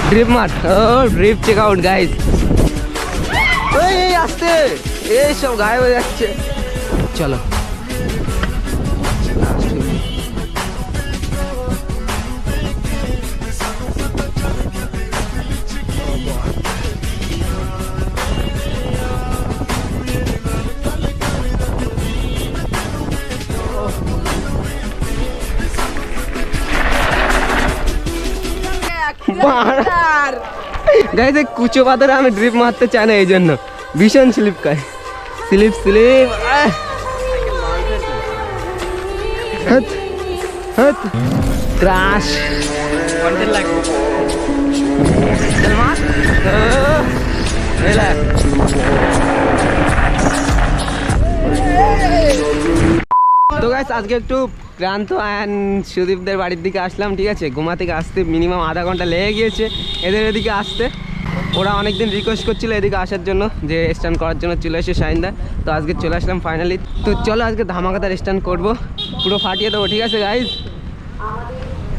Drip মার, ও drip check out guys. এই আসতে এই সব গায়েব হয়ে যাচ্ছে। চলো গাইস এই কুচো পাথরে আমি ড্রিপ মারতে চাই না, এই জন্য ভীষণ স্লিপ খায়। Slip slip crash. তো গাইস আজকে একটু ক্রান্ত অ্যান্ড সুদীপদের বাড়ির দিকে আসলাম, ঠিক আছে। ঘুমা থেকে আসতে মিনিমাম আধা ঘন্টা লেগে গিয়েছে এদের এদিকে আসতে। ওরা অনেকদিন রিকোয়েস্ট করছিল এদিকে আসার জন্য, যে স্ট্যান্ড করার জন্য চলে এসে শাইনদা। তো আজকে চলে আসলাম ফাইনালি। তো চলো আজকে ধামাকাদার স্ট্যান্ড করবো, পুরো ফাটিয়ে দেবো, ঠিক আছে গাইজ।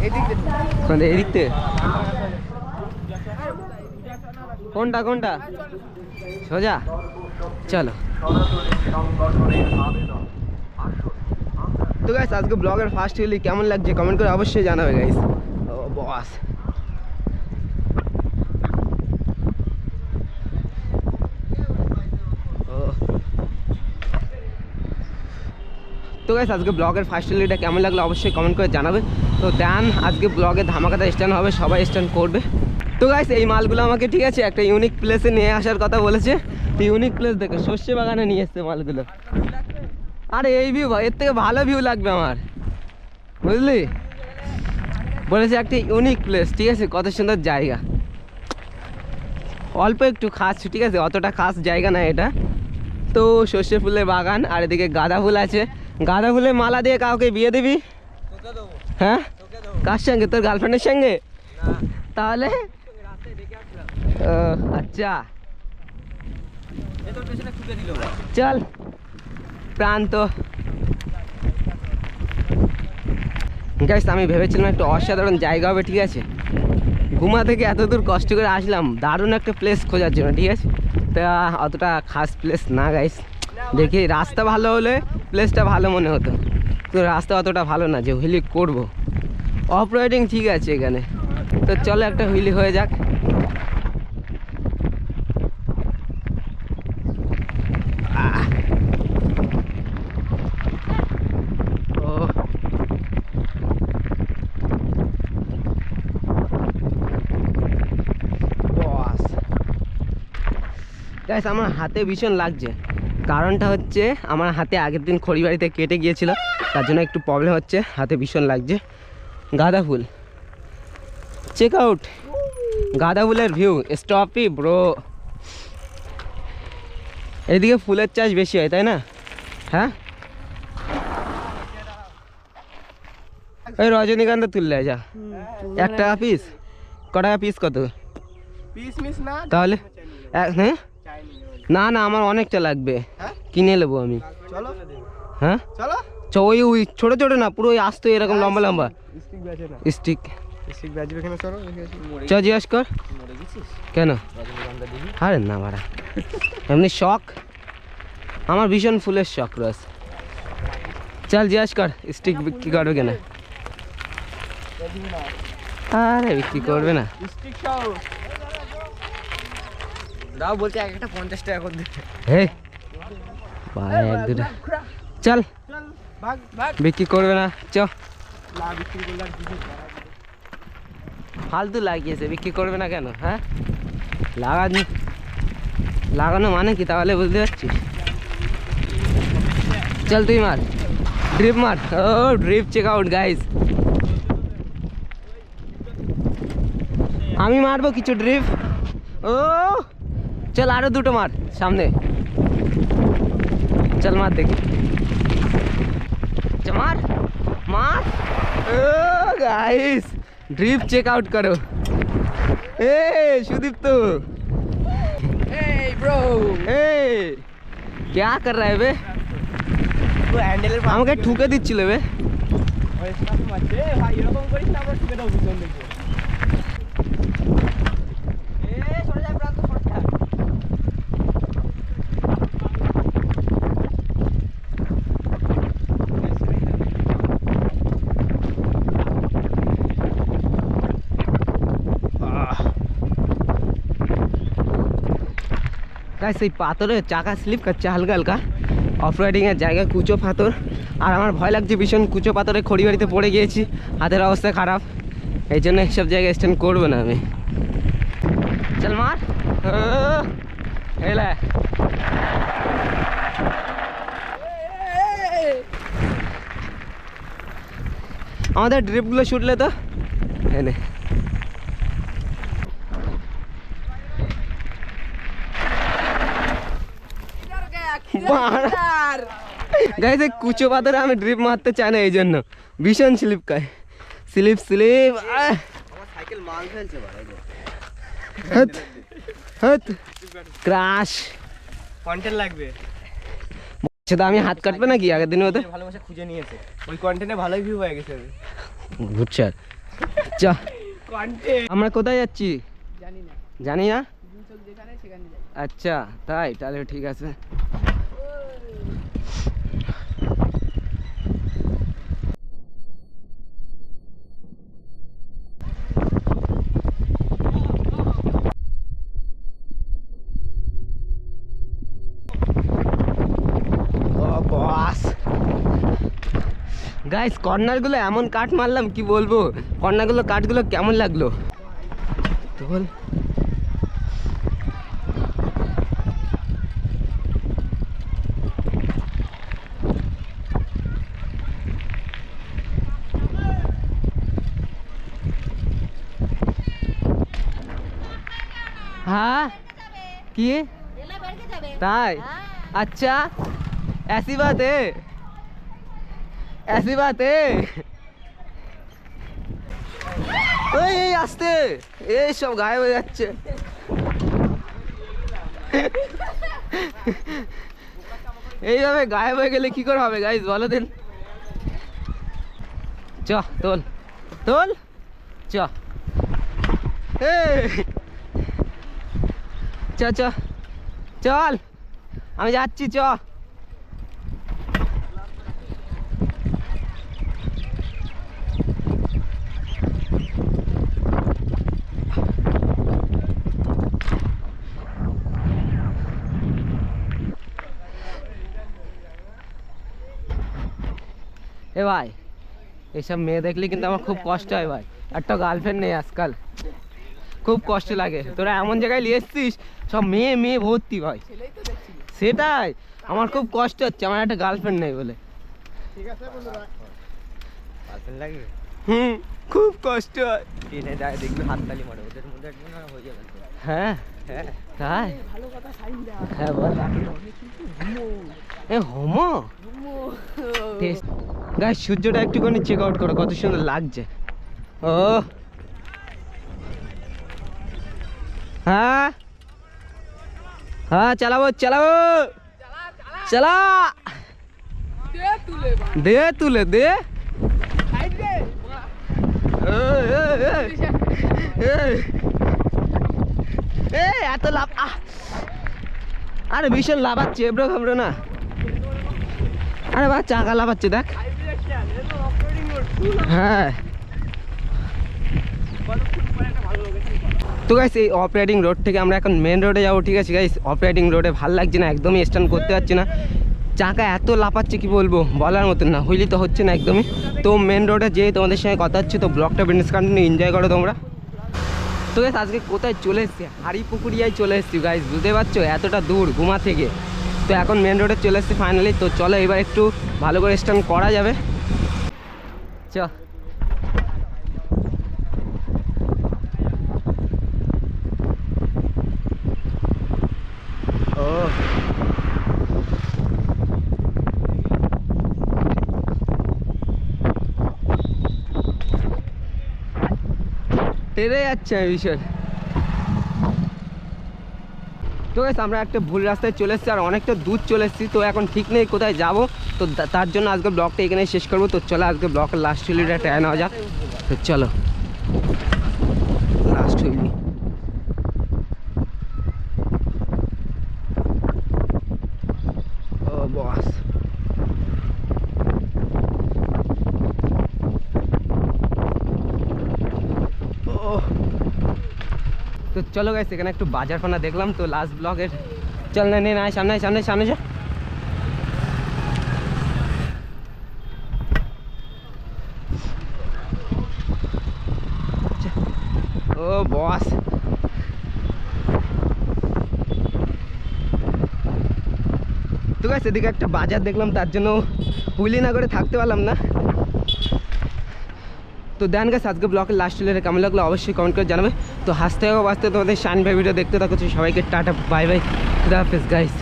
এদিক থেকে কোনটা কোনটা সোজা, চলো। তো গাইস আজকে ব্লগের ফার্স্ট হইলি কেমন লাগছে কমেন্ট করে অবশ্যই জানাবে গাইস। ও বস তো গাইস আজকে ব্লগের ফার্স্ট হইলিটা কেমন লাগলো অবশ্যই কমেন্ট করে জানাবে। তো দেন আজকে ব্লগে ধামাকাদার স্ট্যান্ড হবে, সবাই স্ট্যান্ড করবে। তো গাইস এই মালগুলো আমাকে, ঠিক আছে, একটা ইউনিক প্লেসে নিয়ে আসার কথা বলেছে। তো ইউনিক প্লেস দেখে সর্ষে বাগানে নিয়ে এসছে মালগুলো। আরে এই ভিউ, এর থেকে ভালো ভিউ লাগবে আমার, বুঝলি। বলেছে একটা ইউনিক প্লেস, ঠিক আছে, কত সুন্দর জায়গা। অল্প একটু খাস, ঠিক আছে, অতটা খাস জায়গা না এটা। তো সর্ষে ফুলের বাগান, আর এদিকে গাঁদা ফুল আছে। গাঁদা ফুলের মালা দিয়ে কাউকে বিয়ে দিবি? হ্যাঁ, কার সঙ্গে? তোর গার্লফ্রেন্ডের সঙ্গে? তাহলে আচ্ছা চল প্রান্ত। গাইস আমি ভেবেছিলাম একটু অসাধারণ জায়গা হবে, ঠিক আছে। ঘুমা থেকে এত দূর কষ্ট করে আসলাম দারুণ একটা প্লেস খোঁজার জন্য, ঠিক আছে। তা অতটা খাস প্লেস না গাইস, দেখি রাস্তা ভালো হলে প্লেসটা ভালো মনে হতো। তো রাস্তা অতটা ভালো না যে হুইলি করবো। অফ রাইডিং ঠিক আছে এখানে, তো চলো একটা হুইলি হয়ে যাক। গাইস আমার হাতে ভীষণ লাগছে, কারণটা হচ্ছে আমার হাতে আগের দিন খড়ি বাড়িতে কেটে গিয়েছিল, তার জন্য একটু প্রবলেম হচ্ছে, হাতে ভীষণ লাগছে। গাঁদা ফুল চেক আউট, গাঁদা ফুলের ভিউ স্টপি ব্রো। এদিকে ফুলের চাষ বেশি হয় তাই না? হ্যাঁ, ওই রজনীগন্ধা তুললে যা, 1 টাকা পিস। ক টাকা পিস? কত তাহলে? হ্যাঁ না না, আমার অনেকটা লাগবে, কিনে নেবো আমি। হ্যাঁ ওই ছোট ছোট না, পুরো ওই আসতো এরকম লম্বা লম্বা স্টিক। চ জিজ্ঞেস কর কেন? আরে না ভাড়া, এমনি শখ আমার, ভীষণ ফুলের শখ রস। চল জিজ্ঞেস কর স্টিক বিক্রি করবে কেনা? আরে বিক্রি করবে না, দাও বলছে একটা 50 টাকা করে দিতে। হে ভাই এক দুটা চল, বিক্রি করবে না, চ। ফালতু লাগিয়েছে, বিক্রি করবে না কেন? হ্যাঁ লাগানো মানে কি তাহলে বুঝতে পারছিস? চল তুই মার, ড্রিপ মার। ও ড্রিপ চেক আউট গাইস। আমি মারবো কিছু ড্রিপ। ও চল আরো দুটো মার সামনে, চল মার দেখি, মার মার। ও गाइस ड्रिप चेक आउट करो। ए सुदीप तो ब्रो क्या कर रहा है बे? वो हैंडल আমাকে ঠুকে দিচ্ছিল বে। ওই সাথে মারছে ভাই, এরকম করিস না, আমরা ঠুকে দাও পিছন থেকে। গাইস এই পাথরে চাকা স্লিপ করছে হালকা হালকা, অফ রাইডিংয়ের জায়গায় কুচো পাথর, আর আমার ভয় লাগছে ভীষণ, কুচো পাথরে খড়িবাড়িতে পড়ে গিয়েছি, হাতের অবস্থা খারাপ, এই জন্য এইসব জায়গায় স্ট্যান্ড করবো না আমি। চল মার এলে আমাদের ড্রিপগুলো ছুটলে তো এনে গাইস এই কুচো পাথরে আমি ড্রিপ মারতে চাই না, এই জন্য ভীষণ স্লিপ খায়, স্লিপ স্লিপ সাইকেল মাল ফেলছে ক্রাশ কন্টেন্ট লাগবে। সেটা আমি হাত কাটবে নাকি আগের দিনের মতো ভালোবাসা খুঁজে নিয়েছে, ওই কন্টেন্টে ভালোই ভিউ হয়ে গেছে। বুঝছো চ আমরা কোথায় যাচ্ছি জানি না। আচ্ছা তাই, তাহলে ঠিক আছে। গাইস কর্নারগুলো এমন কাট মারলাম কি বলবো, কর্নারগুলো কাটগুলো কেমন লাগলো তো বল। हाँ কি তাই? अच्छा ऐसी बात है, ऐसी बात है। ওই এই আসতে এই সব গায়েব হয়ে যাচ্ছে। এইভাবে গায়েব হয়ে গেলে কি করে হবে গাইস বলো দিন। চ তোল তোল চ চ চ চল আমি যাচ্ছি চ। এ ভাই এইসব মেয়ে দেখলে কিন্তু আমার খুব কষ্ট হয় ভাই, একটা গার্লফ্রেন্ড নেই আজকাল, খুব কষ্ট লাগে। তোরা এমন জায়গায় নিয়ে এসছিস সব মেয়ে মেয়ে ভর্তি ভাই, সেটাই আমার খুব কষ্ট হচ্ছে, আমার একটা গার্লফ্রেন্ড নেই বলে। ঠিক আছে গার্লফ্রেন্ড লাগে খুব কষ্ট হয়। ট্রেনে যায় দেখবি হাততালি মারে, ওদের মধ্যে একদিন হয়ে যাবে। হ্যাঁ হ্যাঁ তাই ভালো কথা সাইন দাও। হ্যাঁ বল এ হোমো গাইস সূর্যটা একটুখানি চেক আউট করো কত সুন্দর লাগছে। ও হ্যাঁ হ্যাঁ চালাবো চালাবো চালা দে তুলে দে এত লাভ, আরে ভীষণ লাভাচ্ছে এবড়ো খাবড়ো না, আরে বা চাকা লাভাচ্ছে দেখ। হ্যাঁ তো গাইস এই অফ রাইডিং রোড থেকে আমরা এখন মেন রোডে যাবো, ঠিক আছে গাইস। অফ রাইডিং রোডে ভাল লাগছে না, একদমই স্ট্যান্ড করতে পারছি না, চাকা এত লাফাচ্ছে কি বলবো, বলার মতন না, হইলি তো হচ্ছে না একদমই। তো মেন রোডে যেয়ে তোমাদের সঙ্গে কথা হচ্ছে, তো ব্লগটা বিজনেস কন্টিনিউ এনজয় করো তোমরা। তো গাইস আজকে কোথায় চলে এসছি, হাড়িপুকুরিয়ায় চলে এসছি গাইস, বুঝতে পারছো এতটা দূর ঘুমা থেকে। তো এখন মেন রোডে চলে এসছি ফাইনালি, তো চলো এবার একটু ভালো করে স্ট্যান্ড করা যাবে চ। ও টেরে যাচ্ছে ভীষণ। তো গাইস আমরা একটা ভুল রাস্তায় চলে এসেছি আর অনেকটা দূর চলে এসেছি, তো এখন ঠিক নেই কোথায় যাব। তো তার জন্য আজকে ব্লগটা এখানে শেষ করবো। তো চলো আজকে ব্লগের লাস্ট হুইলিটা ট্রাই নেওয়া যাক। তো চলো লাস্ট হুইলি। ও বস তো চলো গাইস এখানে একটু বাজার ফানা দেখলাম। তো লাস্ট ব্লগের चल नहीं ना, सामने सामने सामने जा। ও বস, তো গাইস এদিকে একটা বাজার দেখলাম, তার জন্য হুইলি না করে থাকতে পারলাম না। তো দেন গাইস আজকে ব্লগের লাস্ট চলে কেমন লাগলো অবশ্যই কমেন্ট করে জানাবে। তো হাসতে হবে বাঁচতে তোমাদের শান ভাই ভিডিও দেখতে থাকো। সবাইকে টাটা বাই বাই, খুদা হাফেজ গাইস।